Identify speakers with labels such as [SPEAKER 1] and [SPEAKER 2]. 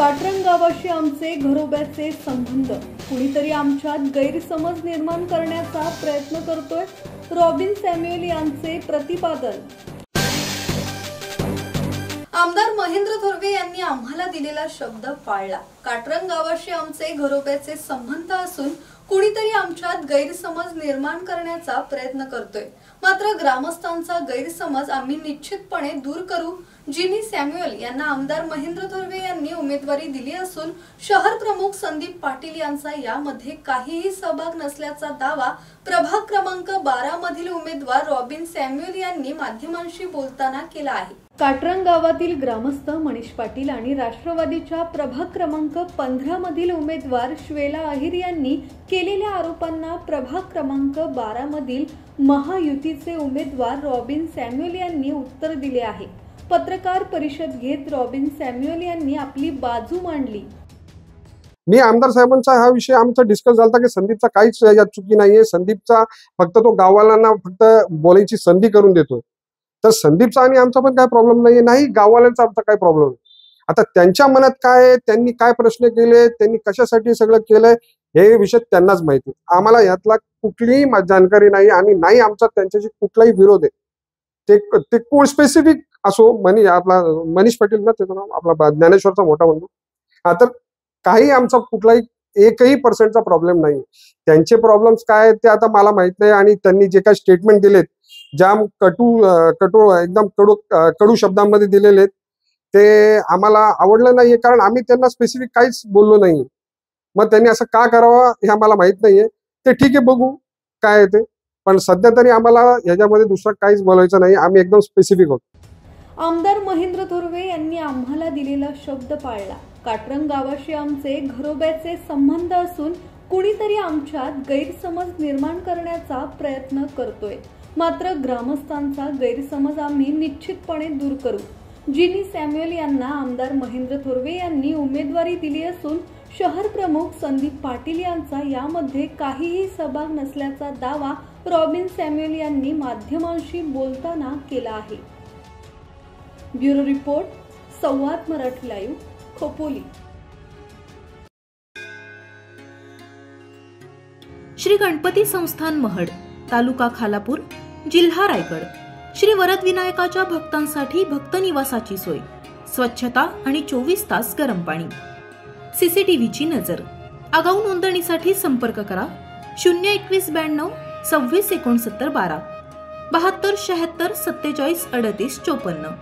[SPEAKER 1] काटरंग गावाशी आमचे घरोब्याचे संबंध, कुणीतरी आमच्यात गैरसमज निर्माण करण्याचा प्रयत्न करतोय, रॉबिन सॅम्युएल यांचे प्रतिपादन। आमदार महेंद्र थोरवे यांनी आम्हाला दिलेला शब्द पाळला। काटरंग गावाशी आमचे घरोब्याचे संबंध असून कुणीतरी आमच्यात गैरसमज निर्माण करण्याचा प्रयत्न करतोय, मात्र ग्रामस्थांचा गैरसमज आम्ही निश्चितपणे दूर करू। जिनी सॅम्युएल यांना आमदार महेंद्र थोरवे यांनी उमेदवारी दिली असून शहर प्रमुख संदीप पाटील यांचा यामध्ये काहीही सहभाग नसल्याचा दावा प्रभाग क्रमांक 12 मधील उमेदवार रॉबिन सॅम्युएल यांनी माध्यमांशी बोलताना केला आहे। काटरंग गावातील ग्रामस्थ मनीष पाटील आणि राष्ट्रवादीच्या प्रभाग क्रमांक 15 मधील उमेदवार श्वेला अहिर यांनी केलेल्या आरोपांना प्रभाग क्रमांक 12 मधील महायुतीचे उमेदवार रॉबिन सॅम्युएल यांनी उत्तर दिले आहे। पत्रकार परिषद घेत रॉबिन सॅम्युएल यांनी आपली बाजू मांडली।
[SPEAKER 2] मी आमदार साहेबांचा हा विषय आमचा डिस्कस झाला की संदीपचा काहीच यात चुकी नाहीये, संदीपचा फक्त तो गाववाल्यांना फक्त बोलायची संधी करून देतोय, तर संदीपचा आणि आमचा पण काय प्रॉब्लेम नाहीये, नाही गाववाल्यांचा आमचा काय प्रॉब्लेम नाही। आता त्यांच्या मनात काय आहे, त्यांनी काय प्रश्न केले, त्यांनी कशासाठी सगळं केलंय हे विषय त्यांनाच माहिती। आम्हाला यातला कुठलीही जानकारी नाही आणि नाही आमचा त्यांच्याशी कुठलाही विरोध आहे। ते कोण स्पेसिफिक असो, आपला मनीष पाटील ना, त्याचं नाव आपला ज्ञानेश्वरचा मोठा बंधू, हा, तर काही आमचा कुठलाही 1% प्रॉब्लेम नाही। त्यांचे प्रॉब्लेम्स काय आहेत ते आता मला माहित नाही, आणि त्यांनी जे काही स्टेटमेंट दिलेत जाम एकदम कडू शब्दांमध्ये दिलेले आहेत, ते आम्हाला आवडलं नाहीये, कारण आम्ही त्यांना स्पेसिफिक काहीच बोललो नाही। मग त्यांनी असं का करावं हे आम्हाला माहित नाहीये, ते ठीक आहे, बघू काय आहे ते, पण सध्या तरी आम्हाला ह्याच्यामध्ये दुसरं काहीच बोलायचं नाही, आम्ही एकदम स्पेसिफिक आहोत।
[SPEAKER 1] आमदार महेंद्र थोरवे यांनी आम्हाला दिलेला शब्द पाळला। काटरंग गावाशी आमचे घरोब्याचे संबंध असून कुणीतरी आमच्यात गैरसमज निर्माण करण्याचा प्रयत्न करतोय, मात्र ग्रामस्थांचा गैरसमज आम्ही निश्चितपणे दूर करू। जिनी सॅम्युएल यांना आमदार महेंद्र थोरवे यांनी उमेदवारी दिली असून शहर प्रमुख संदीप पाटील यांचा यामध्ये काहीही सहभाग नसल्याचा दावा रॉबिन सॅम्युएल यांनी माध्यमांशी बोलताना केला आहे। ब्युरो रिपोर्ट, संवाद मराठी लाईव्ह, खोपोली।
[SPEAKER 3] श्री गणपती संस्थान महड, तालुका खालापूर, जिल्हा रायगड। श्री वरद विनायकाच्या भक्तांसाठी भक्त निवासाची सोय, स्वच्छता आणि 24 तास गरम पाणी, सीसीटीव्हीची नजर। आगाऊ नोंदणीसाठी संपर्क करा 02192 26 69 12 72 76 47 38 54।